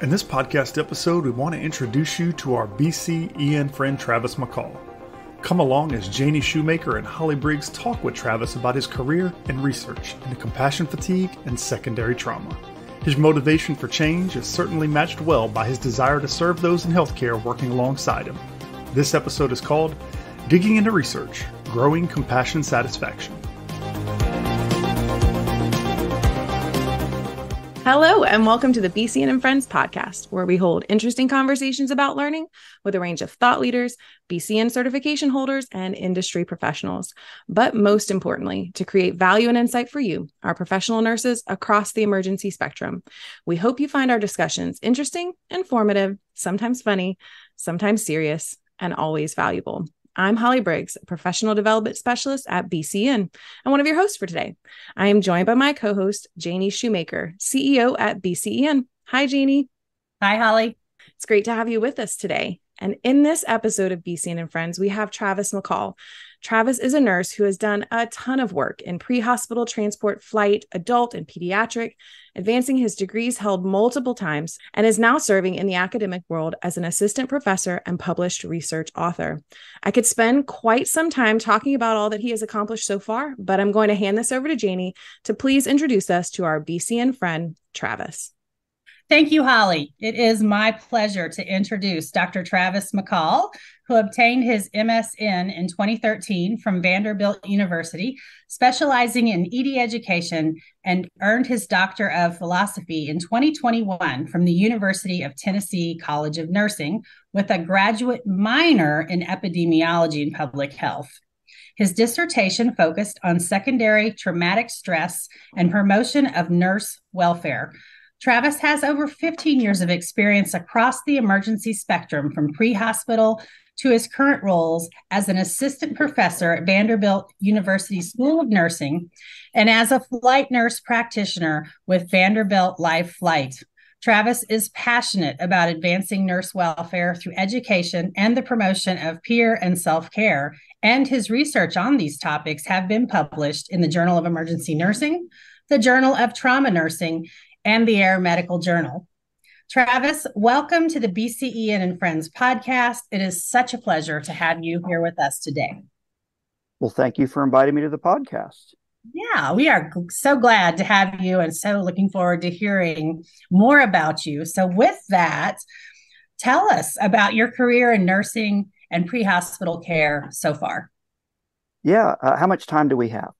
In this podcast episode, we want to introduce you to our BCEN friend Travis McCall. Come along as Janie Shoemaker and Holly Briggs talk with Travis about his career and research into compassion fatigue and secondary trauma. His motivation for change is certainly matched well by his desire to serve those in healthcare working alongside him. This episode is called Digging into Research, Growing Compassion Satisfaction. Hello, and welcome to the BCEN Friends podcast, where we hold interesting conversations about learning with a range of thought leaders, BCEN certification holders, and industry professionals. But most importantly, to create value and insight for you, our professional nurses across the emergency spectrum. We hope you find our discussions interesting, informative, sometimes funny, sometimes serious, and always valuable. I'm Holly Briggs, a professional development specialist at BCEN, and one of your hosts for today. I am joined by my co-host, Janie Shoemaker, CEO at BCEN. Hi, Janie. Hi, Holly. It's great to have you with us today. And in this episode of BCEN and Friends, we have Travis McCall. Travis is a nurse who has done a ton of work in pre-hospital transport, flight, adult, and pediatric, advancing his degrees held multiple times, and is now serving in the academic world as an assistant professor and published research author. I could spend quite some time talking about all that he has accomplished so far, but I'm going to hand this over to Janie to please introduce us to our BCEN friend, Travis. Thank you, Holly. It is my pleasure to introduce Dr. Travis McCall, who obtained his MSN in 2013 from Vanderbilt University, specializing in ED education, and earned his Doctor of Philosophy in 2021 from the University of Tennessee College of Nursing, with a graduate minor in Epidemiology and Public Health. His dissertation focused on secondary traumatic stress and promotion of nurse welfare. Travis has over 15 years of experience across the emergency spectrum, from pre-hospital to his current roles as an assistant professor at Vanderbilt University School of Nursing and as a flight nurse practitioner with Vanderbilt LifeFlight. Travis is passionate about advancing nurse welfare through education and the promotion of peer and self-care, and his research on these topics have been published in the Journal of Emergency Nursing, the Journal of Trauma Nursing, and the Air Medical Journal. Travis, welcome to the BCEN and Friends podcast. It is such a pleasure to have you here with us today. Well, thank you for inviting me to the podcast. Yeah, we are so glad to have you and so looking forward to hearing more about you. So with that, tell us about your career in nursing and pre-hospital care so far. Yeah, how much time do we have?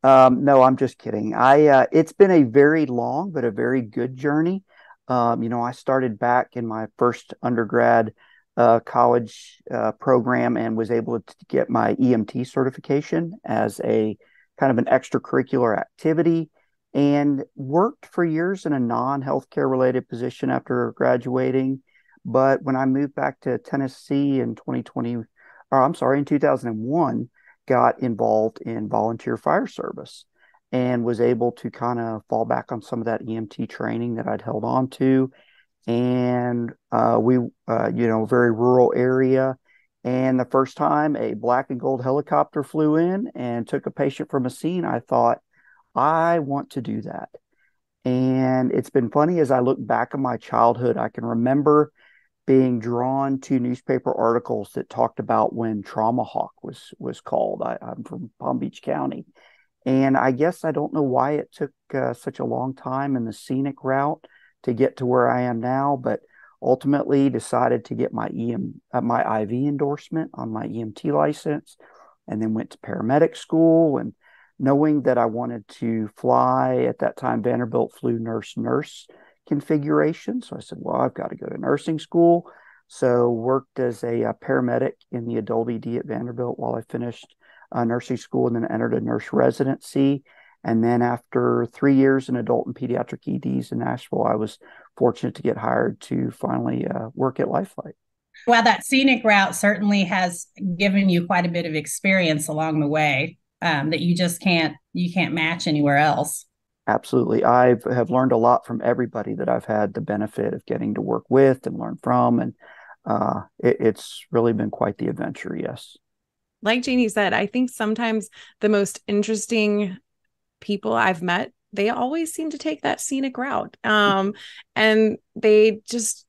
No, I'm just kidding. It's been a very long, but a very good journey. I started back in my first undergrad college program and was able to get my EMT certification as a kind of an extracurricular activity, and worked for years in a non-healthcare related position after graduating. But when I moved back to Tennessee in 2001, got involved in volunteer fire service and was able to kind of fall back on some of that EMT training that I'd held on to. And very rural area. And the first time a black and gold helicopter flew in and took a patient from a scene, I thought, I want to do that. And it's been funny, as I look back on my childhood, I can remember being drawn to newspaper articles that talked about when Trauma Hawk was called. I'm from Palm Beach County. And I guess I don't know why it took such a long time in the scenic route to get to where I am now, but ultimately decided to get my my IV endorsement on my EMT license, and then went to paramedic school. And knowing that I wanted to fly, at that time, Vanderbilt flew nurse configuration. So I said, well, I've got to go to nursing school. So worked as a paramedic in the adult ED at Vanderbilt while I finished nursing school, and then entered a nurse residency. And then after 3 years in adult and pediatric EDs in Nashville, I was fortunate to get hired to finally work at LifeFlight. Well, that scenic route certainly has given you quite a bit of experience along the way that you can't match anywhere else. Absolutely. I have learned a lot from everybody that I've had the benefit of getting to work with and learn from. And it's really been quite the adventure, yes. Like Janie said, I think sometimes the most interesting people I've met they always seem to take that scenic route. And they just,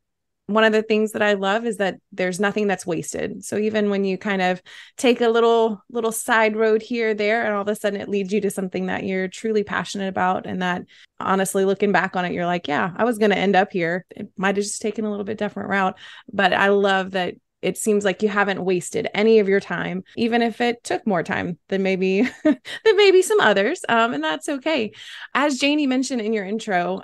one of the things that I love is that there's nothing that's wasted. So even when you kind of take a little side road here, there, and all of a sudden it leads you to something that you're truly passionate about. And that honestly, looking back on it, you're like, yeah, I was going to end up here. It might have just taken a little bit different route. But I love that it seems like you haven't wasted any of your time, even if it took more time than maybe some others. And that's okay. As Janie mentioned in your intro,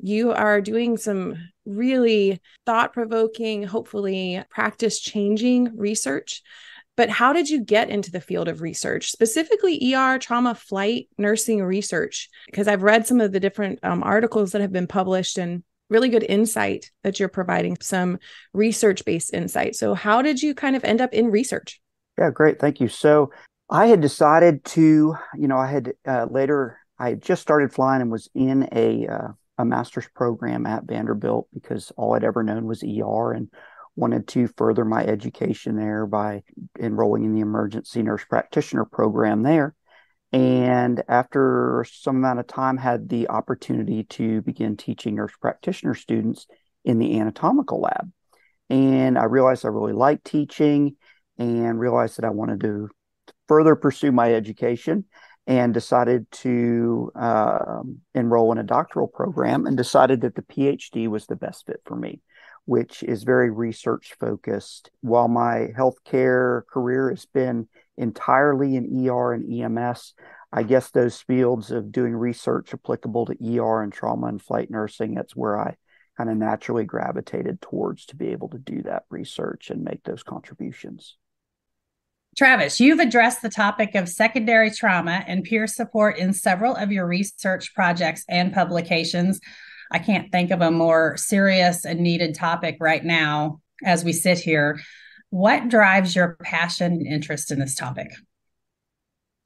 you are doing some really thought-provoking, hopefully practice-changing research. But how did you get into the field of research, specifically ER, trauma, flight, nursing research? Because I've read some of the different articles that have been published, and really good insight that you're providing, some research-based insight. So how did you kind of end up in research? Yeah, great. Thank you. So I had decided to, I had I had just started flying and was in a master's program at Vanderbilt because all I'd ever known was ER, and wanted to further my education there by enrolling in the emergency nurse practitioner program there. And after some amount of time, had the opportunity to begin teaching nurse practitioner students in the anatomical lab. And I realized I really liked teaching, and realized that I wanted to further pursue my education, and decided to enroll in a doctoral program, and decided that the PhD was the best fit for me, which is very research focused. While my healthcare career has been entirely in ER and EMS, I guess those fields of doing research applicable to ER and trauma and flight nursing, that's where I kind of naturally gravitated towards to be able to do that research and make those contributions. Travis, you've addressed the topic of secondary trauma and peer support in several of your research projects and publications. I can't think of a more serious and needed topic right now as we sit here. What drives your passion and interest in this topic?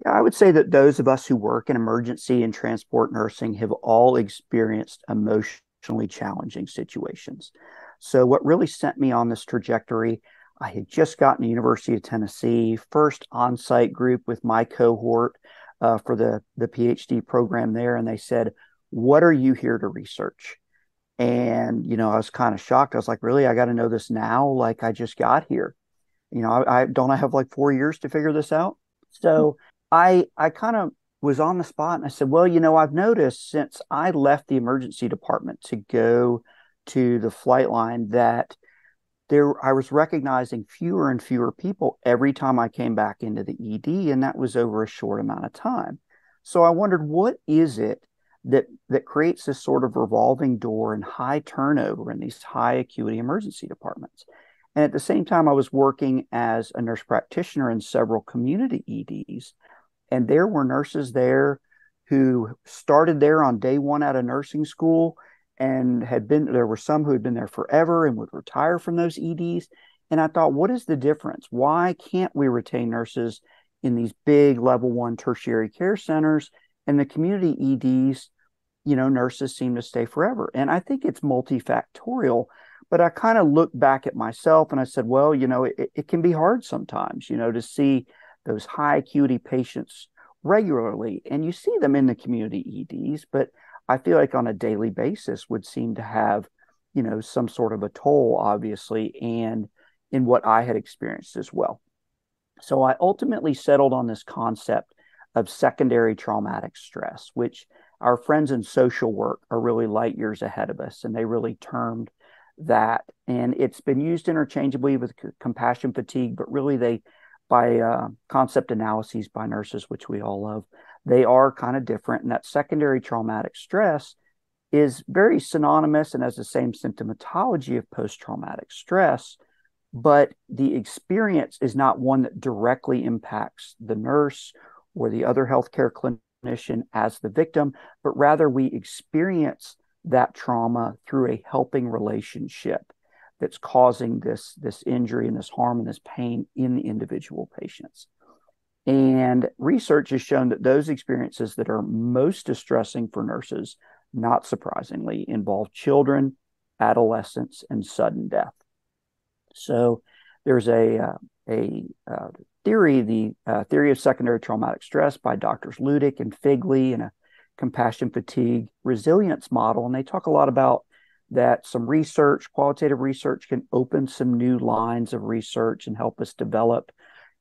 Yeah, I would say that those of us who work in emergency and transport nursing have all experienced emotionally challenging situations. So what really sent me on this trajectory, I had just gotten to University of Tennessee, first on-site group with my cohort for the PhD program there. And they said, "What are you here to research?" And, I was kind of shocked. I was like, really? I got to know this now? Like, I just got here. I have like 4 years to figure this out. So I kind of was on the spot, and I said, well, I've noticed since I left the emergency department to go to the flight line that I was recognizing fewer and fewer people every time I came back into the ED, and that was over a short amount of time. So I wondered, what is it that creates this sort of revolving door and high turnover in these high acuity emergency departments? And at the same time, I was working as a nurse practitioner in several community EDs, and there were nurses there who started there on day one out of nursing school, and there were some who had been there forever and would retire from those EDs. And I thought, what is the difference? Why can't we retain nurses in these big level 1 tertiary care centers, and the community EDs, nurses seem to stay forever? And I think it's multifactorial, but I kind of looked back at myself and I said, well, it can be hard sometimes, to see those high acuity patients regularly. And you see them in the community EDs, but I feel like on a daily basis would seem to have, some sort of a toll, obviously, and in what I had experienced as well. So I ultimately settled on this concept of secondary traumatic stress, which our friends in social work are really light years ahead of us, and they really termed that. And it's been used interchangeably with compassion fatigue, but really by concept analyses by nurses, which we all love, they are kind of different. And that secondary traumatic stress is very synonymous and has the same symptomatology of post-traumatic stress, but the experience is not one that directly impacts the nurse or the other healthcare clinician as the victim, but rather we experience that trauma through a helping relationship that's causing this injury and this harm and this pain in the individual patients. And research has shown that those experiences that are most distressing for nurses, not surprisingly, involve children, adolescents, and sudden death. So there's a theory, the theory of secondary traumatic stress by Doctors Ludick and Figley, and a compassion fatigue resilience model. And they talk a lot about that some research, qualitative research, can open some new lines of research and help us develop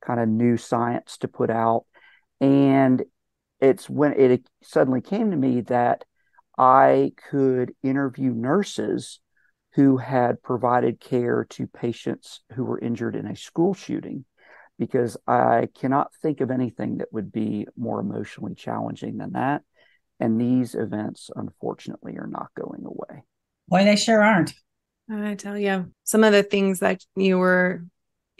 kind of new science to put out. And it's when it suddenly came to me that I could interview nurses who had provided care to patients who were injured in a school shooting, because I cannot think of anything that would be more emotionally challenging than that. And these events, unfortunately, are not going away. Boy, they sure aren't. I tell you, some of the things that you were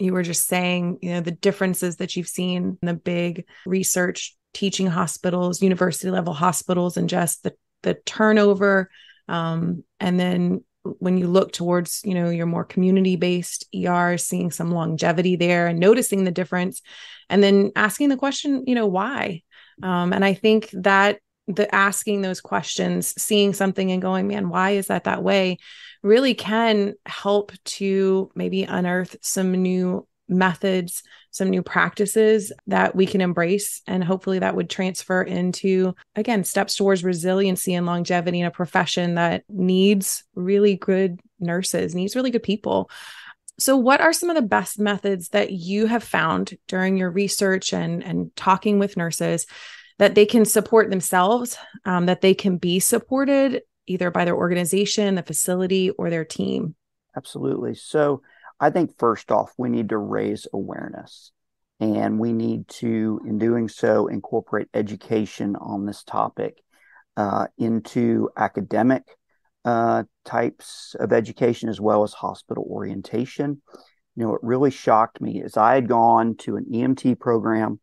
just saying, the differences that you've seen in the big research teaching hospitals, university level hospitals, and just the turnover. And then when you look towards, your more community-based ER, seeing some longevity there and noticing the difference, and then asking the question, why? And I think that the asking those questions, seeing something and going, man, why is that way, really can help to maybe unearth some new methods, some new practices that we can embrace. And hopefully that would transfer into, again, steps towards resiliency and longevity in a profession that needs really good nurses, needs really good people. So what are some of the best methods that you have found during your research and talking with nurses that they can support themselves, that they can be supported either by their organization, the facility, or their team? Absolutely. So I think first off, we need to raise awareness, and we need to, in doing so, incorporate education on this topic into academic types of education as well as hospital orientation. What really shocked me is I had gone to an EMT program,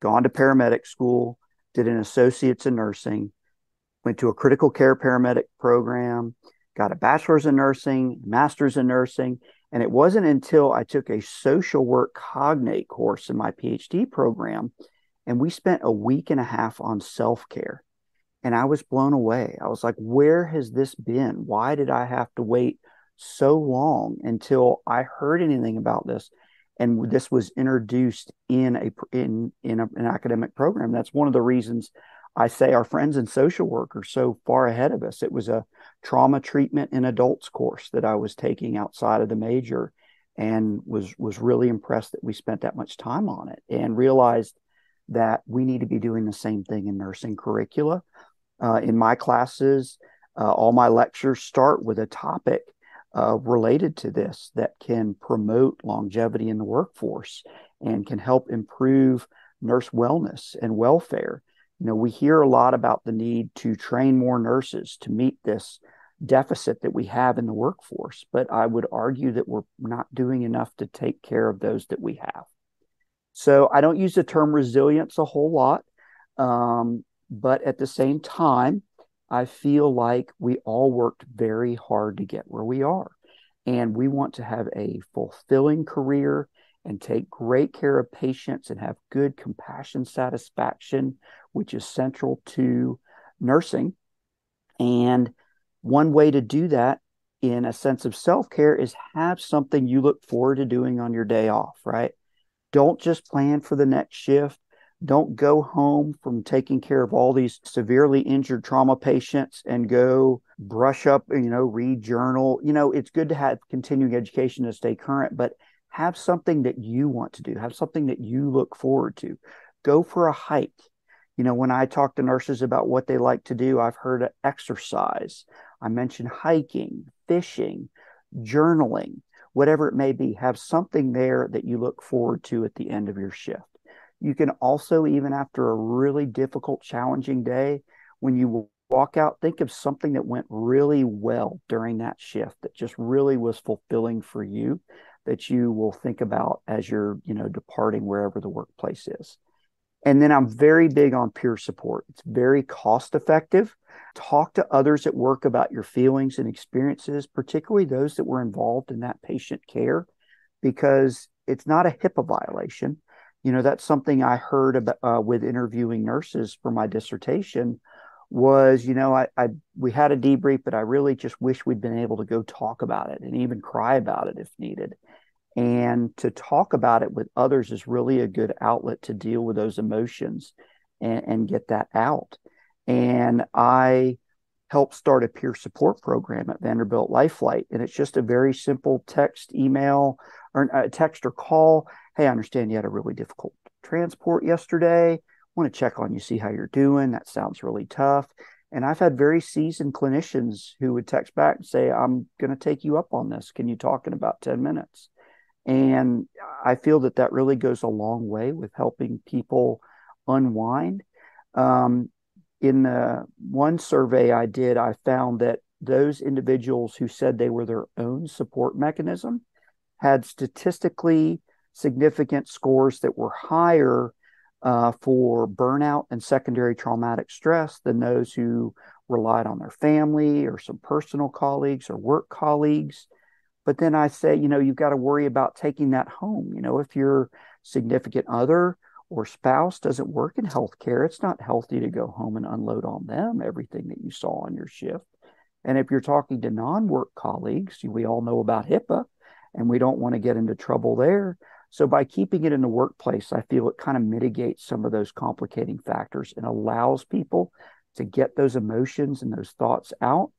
gone to paramedic school, did an associate's in nursing, went to a critical care paramedic program, got a bachelor's in nursing, master's in nursing. And it wasn't until I took a social work cognate course in my PhD program, and we spent a week and a half on self-care. And I was blown away. I was like, where has this been? Why did I have to wait so long until I heard anything about this? And this was introduced in an academic program. That's one of the reasons I say our friends in social work are so far ahead of us. It was a trauma treatment in adults course that I was taking outside of the major, and was really impressed that we spent that much time on it, and realized that we need to be doing the same thing in nursing curricula. In my classes, all my lectures start with a topic related to this that can promote longevity in the workforce and can help improve nurse wellness and welfare. We hear a lot about the need to train more nurses to meet this deficit that we have in the workforce, but I would argue that we're not doing enough to take care of those that we have. So I don't use the term resilience a whole lot, but at the same time, I feel like we all worked very hard to get where we are, and we want to have a fulfilling career and take great care of patients and have good compassion satisfaction, which is central to nursing. And one way to do that in a sense of self-care is have something you look forward to doing on your day off, right? Don't just plan for the next shift. Don't go home from taking care of all these severely injured trauma patients and go brush up, read journal. It's good to have continuing education to stay current, but have something that you want to do. Have something that you look forward to. Go for a hike. When I talk to nurses about what they like to do, I've heard exercise. I mentioned hiking, fishing, journaling, whatever it may be. Have something there that you look forward to at the end of your shift. You can also, even after a really difficult, challenging day, when you walk out, think of something that went really well during that shift that just really was fulfilling for you, that you will think about as you're, departing wherever the workplace is. And then I'm very big on peer support. It's very cost effective. Talk to others at work about your feelings and experiences, particularly those that were involved in that patient care, because it's not a HIPAA violation. That's something I heard about with interviewing nurses for my dissertation was, we had a debrief, but I really just wish we'd been able to go talk about it and even cry about it if needed. And to talk about it with others is really a good outlet to deal with those emotions and get that out. And I helped start a peer support program at Vanderbilt LifeFlight. And it's just a very simple text, email, or text or call. Hey, I understand you had a really difficult transport yesterday. Want to check on you, see how you're doing. That sounds really tough. And I've had very seasoned clinicians who would text back and say, I'm going to take you up on this. Can you talk in about 10 minutes? And I feel that that really goes a long way with helping people unwind. In the one survey I did, I found that those individuals who said they were their own support mechanism had statistically significant scores that were higher for burnout and secondary traumatic stress than those who relied on their family or some personal colleagues or work colleagues. But then I say, you've got to worry about taking that home. If your significant other or spouse doesn't work in healthcare, it's not healthy to go home and unload on them everything that you saw on your shift. And if you're talking to non-work colleagues, we all know about HIPAA, and we don't want to get into trouble there. So by keeping it in the workplace, I feel it kind of mitigates some of those complicating factors and allows people to get those emotions and those thoughts out.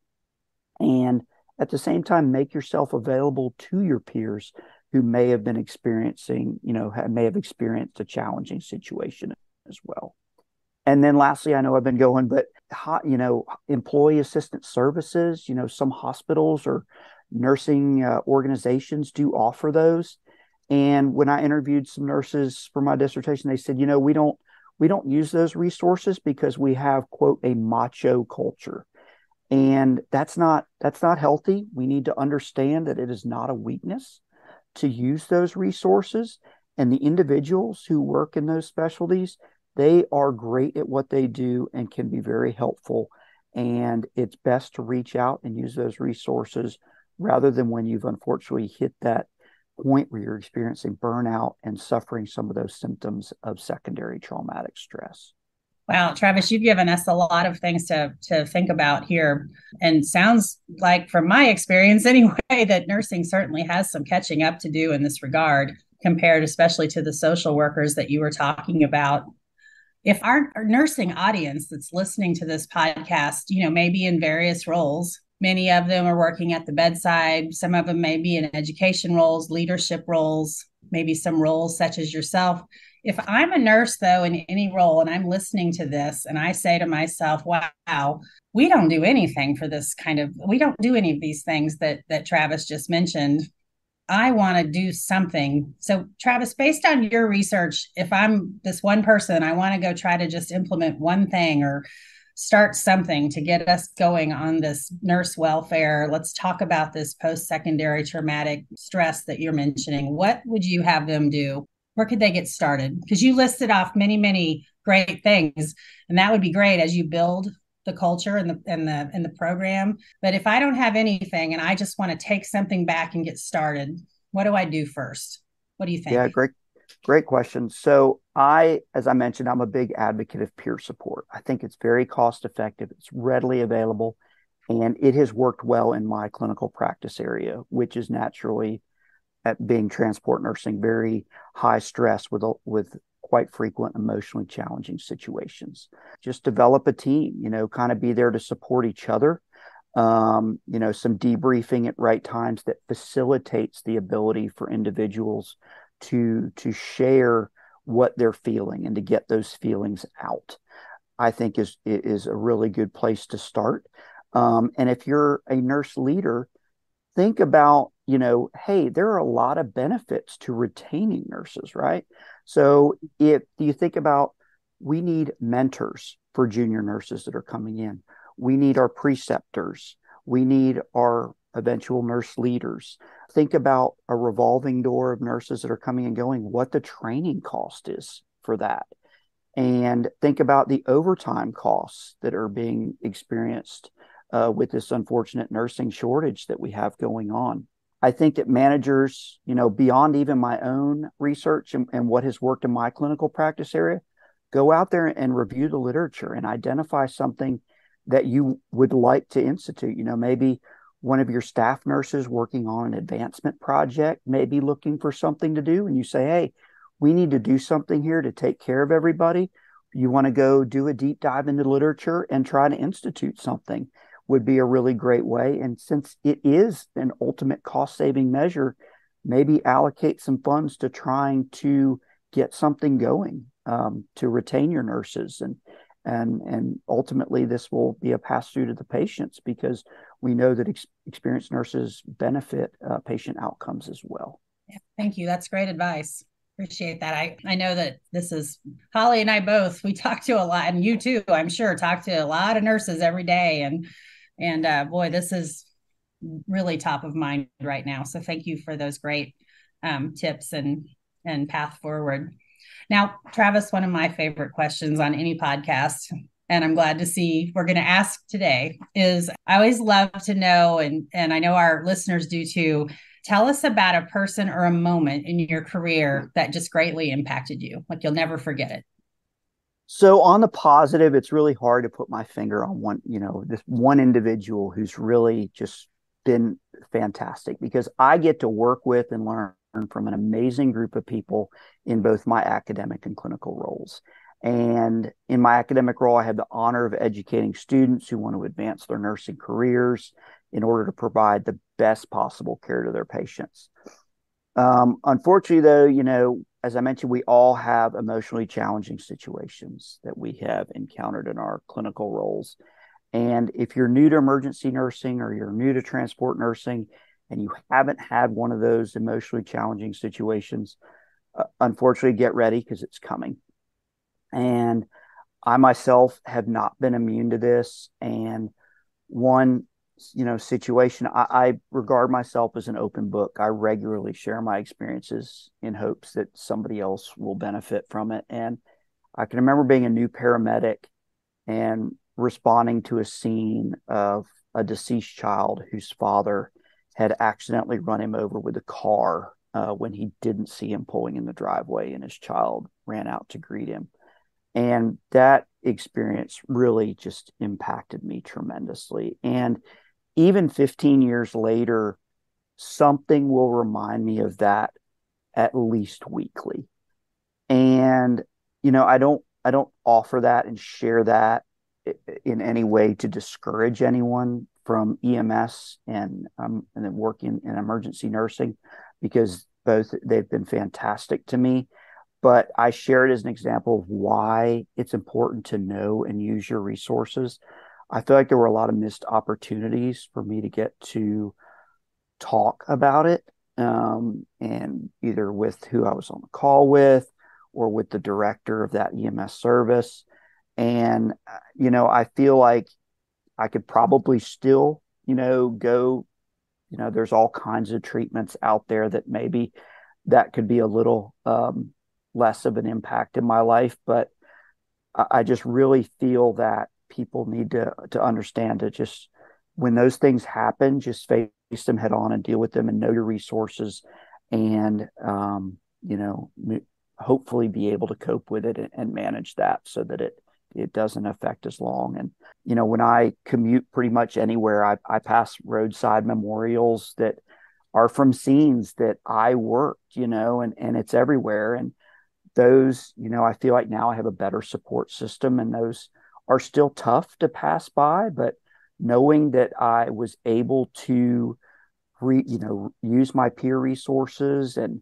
And at the same time, make yourself available to your peers who may have been experiencing, may have experienced a challenging situation as well. And then lastly, I know I've been going, but, employee assistance services, some hospitals or nursing organizations do offer those. And when I interviewed some nurses for my dissertation, they said, we don't use those resources because we have, quote, a macho culture. And that's not healthy. We need to understand that it is not a weakness to use those resources. And the individuals who work in those specialties, they are great at what they do and can be very helpful. And it's best to reach out and use those resources rather than when you've unfortunately hit that point where you're experiencing burnout and suffering some of those symptoms of secondary traumatic stress. Wow, Travis, you've given us a lot of things to think about here. And sounds like, from my experience anyway, that nursing certainly has some catching up to do in this regard, compared especially to the social workers that you were talking about. If our nursing audience that's listening to this podcast, maybe in various roles, many of them are working at the bedside, some of them may be in education roles, leadership roles, maybe some roles such as yourself. If I'm a nurse, though, in any role, and I'm listening to this and I say to myself, wow, we don't do anything for this we don't do any of these things that Travis just mentioned. I want to do something. So, Travis, based on your research, if I'm this one person, I want to go try to just implement one thing or start something to get us going on this nurse welfare. Let's talk about this post-secondary traumatic stress that you're mentioning. What would you have them do? Where could they get started? Because you listed off many, many great things, and that would be great as you build the culture and the program. But if I don't have anything and I just want to take something back and get started, what do I do first? What do you think? Yeah, great question. So as I mentioned, I'm a big advocate of peer support. I think it's very cost effective. It's readily available, and it has worked well in my clinical practice area, which is naturally, at being transport nursing, very high stress with quite frequent emotionally challenging situations. Just develop a team, kind of be there to support each other. Some debriefing at right times that facilitates the ability for individuals to share what they're feeling and to get those feelings out, I think is a really good place to start. And if you're a nurse leader, think about, hey, there are a lot of benefits to retaining nurses, right? So if you think about, we need mentors for junior nurses that are coming in. We need our preceptors. We need our eventual nurse leaders. Think about a revolving door of nurses that are coming and going, what the training cost is for that. And think about the overtime costs that are being experienced with this unfortunate nursing shortage that we have going on. I think that managers, beyond even my own research and what has worked in my clinical practice area, go out there and review the literature and identify something that you would like to institute. Maybe one of your staff nurses working on an advancement project may be looking for something to do, and you say, hey, we need to do something here to take care of everybody. you want to go do a deep dive into literature and try to institute something would be a really great way. And since it is an ultimate cost saving measure, maybe allocate some funds to trying to get something going, to retain your nurses. And ultimately, this will be a pass through to the patients, because we know that experienced nurses benefit patient outcomes as well. Yeah, thank you. That's great advice. Appreciate that. I know that this is Holly and I both, we talk to a lot, and you too, I'm sure, talk to a lot of nurses every day. And boy, this is really top of mind right now. So thank you for those great tips and path forward. Now, Travis, one of my favorite questions on any podcast, and I'm glad to see we're going to ask today, is I always love to know, and I know our listeners do too, tell us about a person or a moment in your career that just greatly impacted you, like you'll never forget it. So on the positive, it's really hard to put my finger on one, this one individual who's really just been fantastic, because I get to work with and learn from an amazing group of people in both my academic and clinical roles. And in my academic role, I have the honor of educating students who want to advance their nursing careers in order to provide the best possible care to their patients. Unfortunately, though, as I mentioned, we all have emotionally challenging situations that we have encountered in our clinical roles. And if you're new to emergency nursing or you're new to transport nursing and you haven't had one of those emotionally challenging situations, unfortunately, get ready, because it's coming. And I myself have not been immune to this. And one situation, I regard myself as an open book. I regularly share my experiences in hopes that somebody else will benefit from it. And I can remember being a new paramedic and responding to a scene of a deceased child whose father had accidentally run him over with a car when he didn't see him pulling in the driveway, and his child ran out to greet him. And that experience really just impacted me tremendously. And even 15 years later, something will remind me of that at least weekly. And, I don't offer that and share that in any way to discourage anyone from EMS and then working in emergency nursing, because both they've been fantastic to me. But I share it as an example of why it's important to know and use your resources. I feel like there were a lot of missed opportunities for me to get to talk about it, and either with who I was on the call with or with the director of that EMS service. And, I feel like I could probably still, go, there's all kinds of treatments out there that maybe that could be a little less of an impact in my life. But I just really feel that people need to understand that just when those things happen, just face them head on and deal with them, and know your resources, and, hopefully be able to cope with it and manage that so that it doesn't affect as long. And, when I commute pretty much anywhere, I pass roadside memorials that are from scenes that I worked, and it's everywhere. And those, I feel like now I have a better support system, and those are still tough to pass by, but knowing that I was able to use my peer resources and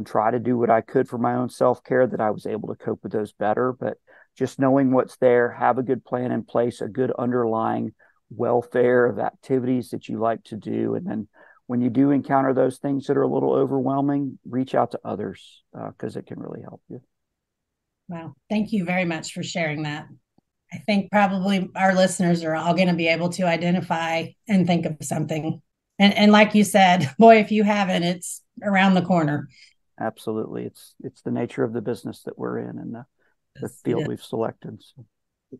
try to do what I could for my own self-care, that I was able to cope with those better. But just knowing what's there, have a good plan in place, a good underlying welfare of activities that you like to do. And then when you do encounter those things that are a little overwhelming, reach out to others, because it can really help you. Wow. Thank you very much for sharing that. I think probably our listeners are all going to be able to identify and think of something. And like you said, boy, if you haven't, it's around the corner. Absolutely. It's the nature of the business that we're in, and the field we've selected. So.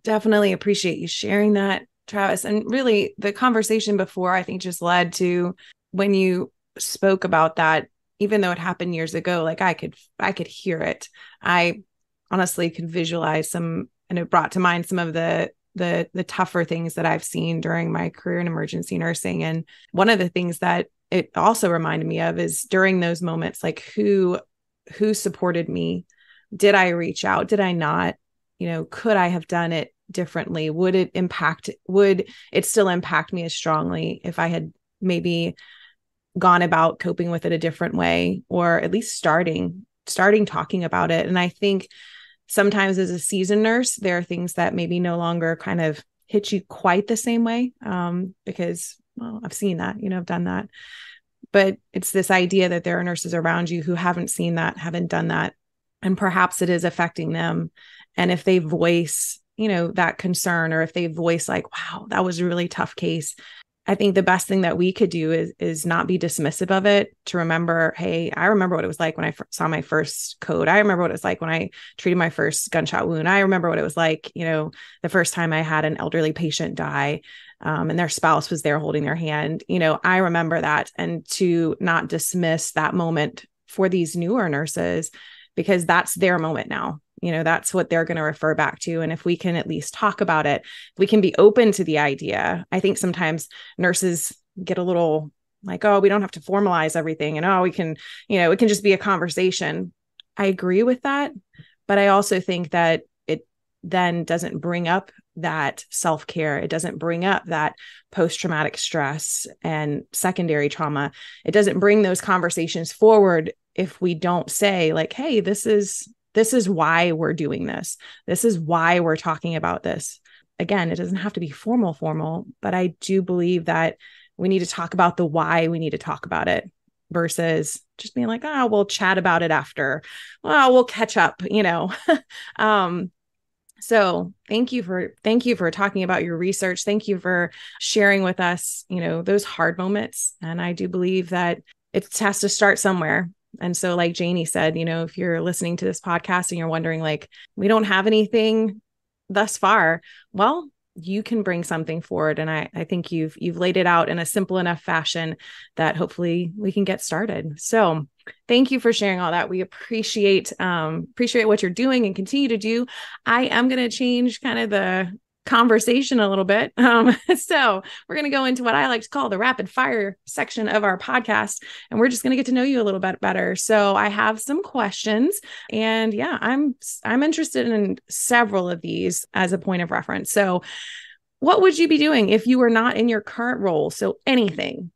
Definitely appreciate you sharing that, Travis. And really, the conversation before, I think, just led to when you spoke about that, even though it happened years ago, like I could hear it. I honestly could visualize some, and it brought to mind some of the tougher things that I've seen during my career in emergency nursing. And one of the things that it also reminded me of is during those moments, like who supported me Did I reach out? Did I not? Could I have done it differently? Would it still impact me as strongly if I had maybe gone about coping with it a different way, or at least starting talking about it? And I think sometimes as a seasoned nurse, there are things that maybe no longer kind of hit you quite the same way, because, well, I've seen that, I've done that. But it's this idea that there are nurses around you who haven't seen that, haven't done that, and perhaps it is affecting them. And if they voice, that concern, or if they voice like, wow, that was a really tough case, I think the best thing that we could do is not be dismissive of it, to remember, hey, I remember what it was like when I saw my first code. I remember what it was like when I treated my first gunshot wound. I remember what it was like, the first time I had an elderly patient die, and their spouse was there holding their hand. I remember that, and to not dismiss that moment for these newer nurses, because that's their moment now. That's what they're going to refer back to. And if we can at least talk about it, we can be open to the idea. I think sometimes nurses get a little like, oh, we don't have to formalize everything. And, oh, we can, it can just be a conversation. I agree with that. But I also think that it then doesn't bring up that self-care. It doesn't bring up that post-traumatic stress and secondary trauma. It doesn't bring those conversations forward if we don't say like, hey, this is why we're doing this. This is why we're talking about this. Again, it doesn't have to be formal, but I do believe that we need to talk about the why we need to talk about it, versus just being like, oh, we'll chat about it after. Well, we'll catch up, So thank you for talking about your research. Thank you for sharing with us, those hard moments. And I do believe that it has to start somewhere. And so like Janie said, if you're listening to this podcast and you're wondering, like, we don't have anything thus far, well, you can bring something forward. And I think you've laid it out in a simple enough fashion that hopefully we can get started. So thank you for sharing all that. We appreciate what you're doing and continue to do. I am going to change kind of the conversation a little bit. So we're going to go into what I like to call the rapid fire section of our podcast, and we're just going to get to know you a little bit better. So I have some questions, and yeah, I'm interested in several of these as a point of reference. So what would you be doing if you were not in your current role? So anything.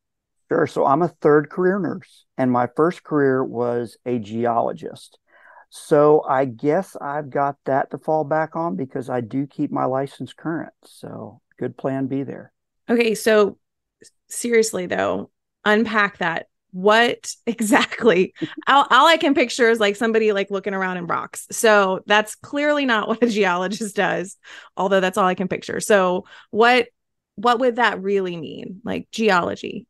Sure. So I'm a third career nurse, and my first career was a geologist. So I guess I've got that to fall back on because I do keep my license current. So good plan B there. Okay. So seriously though, unpack that. What exactly? all I can picture is like somebody like looking around in rocks. So that's clearly not what a geologist does, although that's all I can picture. So what would that really mean? Like geology?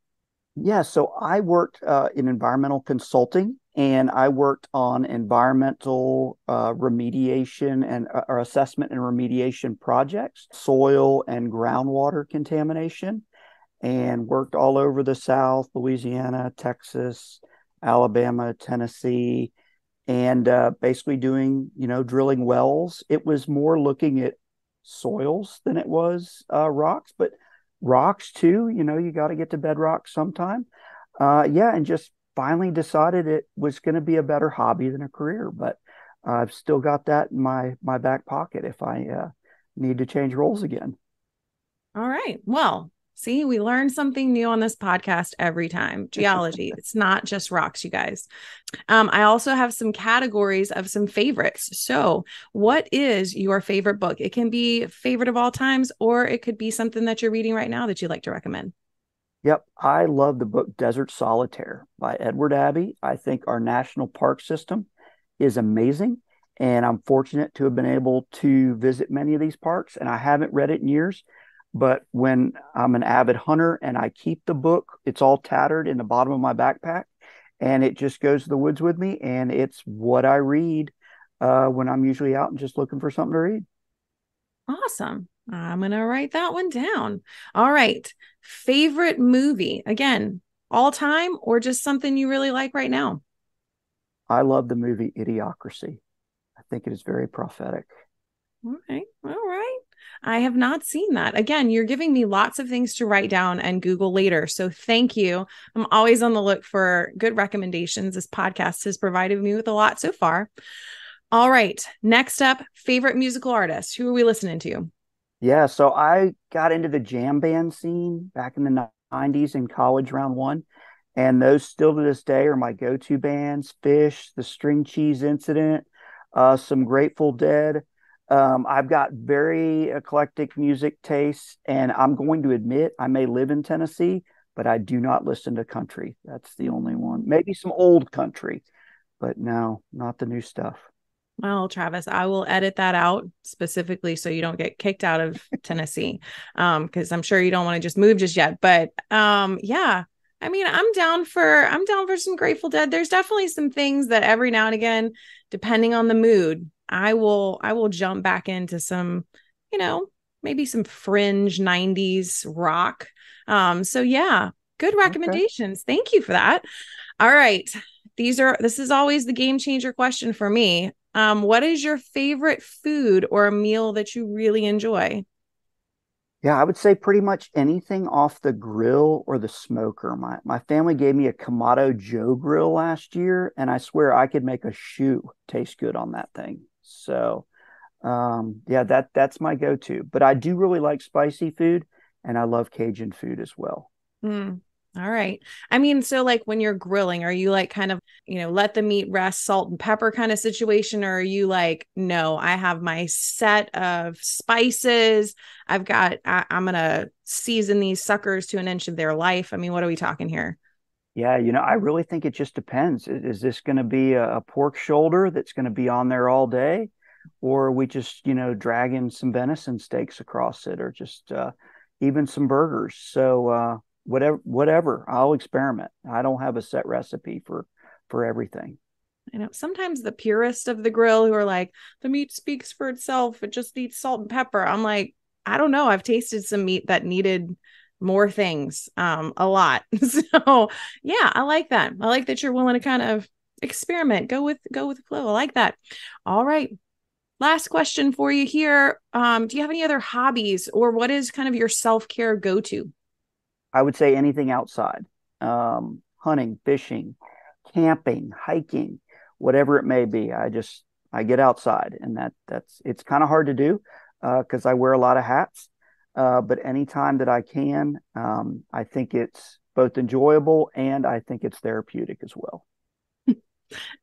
Yeah. So I worked in environmental consulting, and I worked on environmental remediation and or assessment and remediation projects, soil and groundwater contamination, and worked all over the South, Louisiana, Texas, Alabama, Tennessee, and basically doing, drilling wells. It was more looking at soils than it was rocks, but rocks too, you got to get to bedrock sometime. And just finally decided it was going to be a better hobby than a career, but I've still got that in my back pocket if I need to change roles again. All right. Well, see, we learn something new on this podcast every time. Geology. It's not just rocks, you guys. I also have some categories of some favorites. So what is your favorite book? It can be favorite of all times, or it could be something that you're reading right now that you'd like to recommend. Yep. I love the book Desert Solitaire by Edward Abbey. I think our national park system is amazing, and I'm fortunate to have been able to visit many of these parks, and I haven't read it in years. But when I'm an avid hunter and I keep the book, it's all tattered in the bottom of my backpack, and it just goes to the woods with me. And it's what I read when I'm usually out and just looking for something to read. Awesome. I'm going to write that one down. All right. Favorite movie, again, all time, or just something you really like right now? I love the movie Idiocracy. I think it is very prophetic. All right. I have not seen that. Again, you're giving me lots of things to write down and Google later. So thank you. I'm always on the look for good recommendations. This podcast has provided me with a lot so far. All right. Next up, favorite musical artist. Who are we listening to? Yeah, so I got into the jam band scene back in the 90s in college, round one. And those still to this day are my go-to bands: Fish, the String Cheese Incident, some Grateful Dead. I've got very eclectic music tastes, and I'm going to admit I may live in Tennessee, but I do not listen to country. That's the only one. Maybe some old country, but no, not the new stuff. Well, Travis, I will edit that out specifically so you don't get kicked out of Tennessee. Because I'm sure you don't want to just move just yet. But yeah, I mean, I'm down for some Grateful Dead. There's definitely some things that every now and again, depending on the mood, I will jump back into some, you know, maybe some fringe 90s rock. So yeah, good Okay. recommendations. Thank you for that. All right. This is always the game changer question for me. What is your favorite food or a meal that you really enjoy? Yeah, I would say pretty much anything off the grill or the smoker. My family gave me a Kamado Joe grill last year, and I swear I could make a shoe taste good on that thing. So, yeah, that's my go-to. But I do really like spicy food, and I love Cajun food as well. Mm, all right. I mean, so like when you're grilling, are you like kind of, let the meat rest, salt and pepper kind of situation? Or are you like, no, I have my set of spices. I'm going to season these suckers to an inch of their life. I mean, what are we talking here? Yeah, I really think it just depends. Is this going to be a pork shoulder that's going to be on there all day? Or are we just, dragging some venison steaks across it, or just even some burgers? So whatever, I'll experiment. I don't have a set recipe for everything. I know sometimes the purist of the grill who are like, the meat speaks for itself. It just needs salt and pepper. I'm like, I don't know. I've tasted some meat that needed more things, a lot. So yeah, I like that. I like that you're willing to kind of experiment, go with the flow. I like that. All right. Last question for you here. Do you have any other hobbies or what is kind of your self-care go-to? I would say anything outside, hunting, fishing, camping, hiking, whatever it may be. I get outside, and that's it's kind of hard to do because I wear a lot of hats. But anytime that I can, I think it's both enjoyable and I think it's therapeutic as well.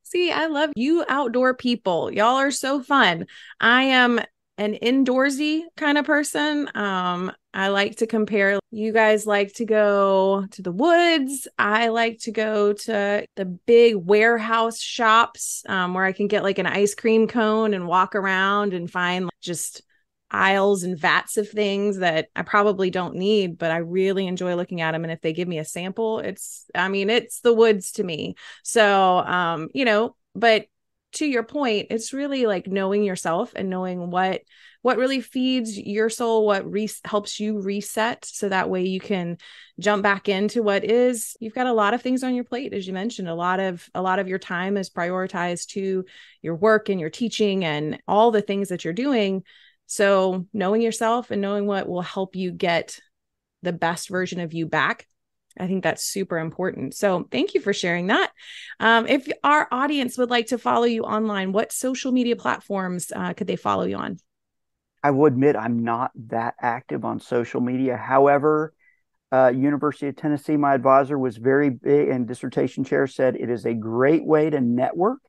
See, I love you outdoor people. Y'all are so fun. I am an indoorsy kind of person. I like to compare. You guys like to go to the woods. I like to go to the big warehouse shops, where I can get like an ice cream cone and walk around and find like, just aisles and vats of things that I probably don't need, but I really enjoy looking at them. And if they give me a sample, it's the woods to me. So, but to your point, it's really like knowing yourself and knowing what really feeds your soul, what helps you reset. So that way you can jump back into you've got a lot of things on your plate. As you mentioned, a lot of your time is prioritized to your work and your teaching and all the things that you're doing. So knowing yourself and knowing what will help you get the best version of you back, I think that's super important. So thank you for sharing that. If our audience would like to follow you online, what social media platforms could they follow you on? I will admit I'm not that active on social media. However, University of Tennessee, my advisor was very big, and dissertation chair said it is a great way to network,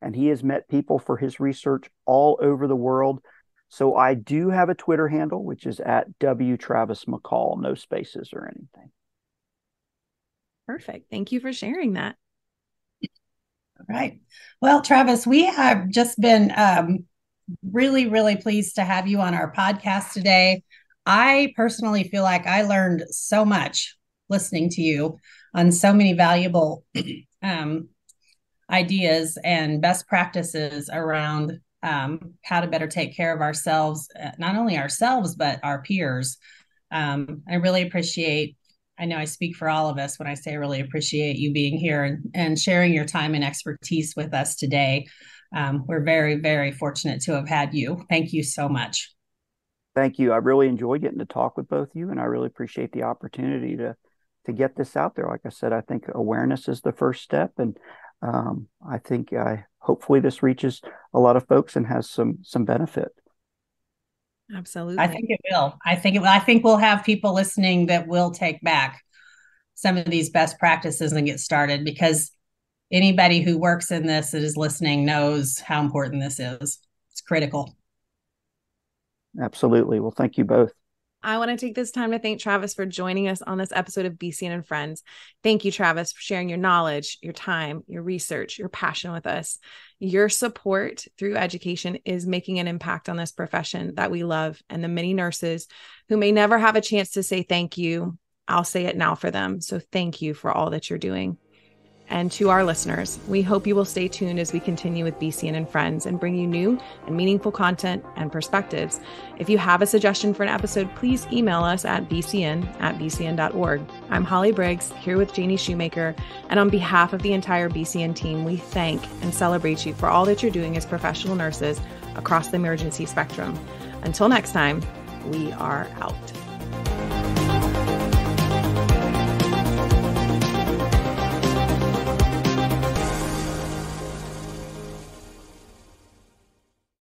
and he has met people for his research all over the world. So I do have a Twitter handle, which is at W Travis McCall, no spaces or anything. Perfect. Thank you for sharing that. All right. Well, Travis, we have just been really, really pleased to have you on our podcast today. I personally feel like I learned so much listening to you on so many valuable ideas and best practices around how to better take care of ourselves, not only ourselves, but our peers. I really appreciate, I know I speak for all of us when I say I really appreciate you being here and sharing your time and expertise with us today. We're very, very fortunate to have had you. Thank you so much. Thank you. I really enjoyed getting to talk with both of you, and I really appreciate the opportunity to get this out there. Like I said, I think awareness is the first step, and I think hopefully this reaches a lot of folks and has some benefit. Absolutely. I think it will. I think we'll have people listening that will take back some of these best practices and get started, because anybody who works in this that is listening knows how important this is. It's critical. Absolutely. Well, thank you both. I want to take this time to thank Travis for joining us on this episode of BCEN and Friends. Thank you, Travis, for sharing your knowledge, your time, your research, your passion with us. Your support through education is making an impact on this profession that we love, and the many nurses who may never have a chance to say thank you, I'll say it now for them. So thank you for all that you're doing. And to our listeners, we hope you will stay tuned as we continue with BCEN and Friends and bring you new and meaningful content and perspectives. If you have a suggestion for an episode, please email us at bcn@bcn.org. I'm Holly Briggs, here with Janie Shoemaker, and on behalf of the entire BCEN team, we thank and celebrate you for all that you're doing as professional nurses across the emergency spectrum. Until next time, we are out.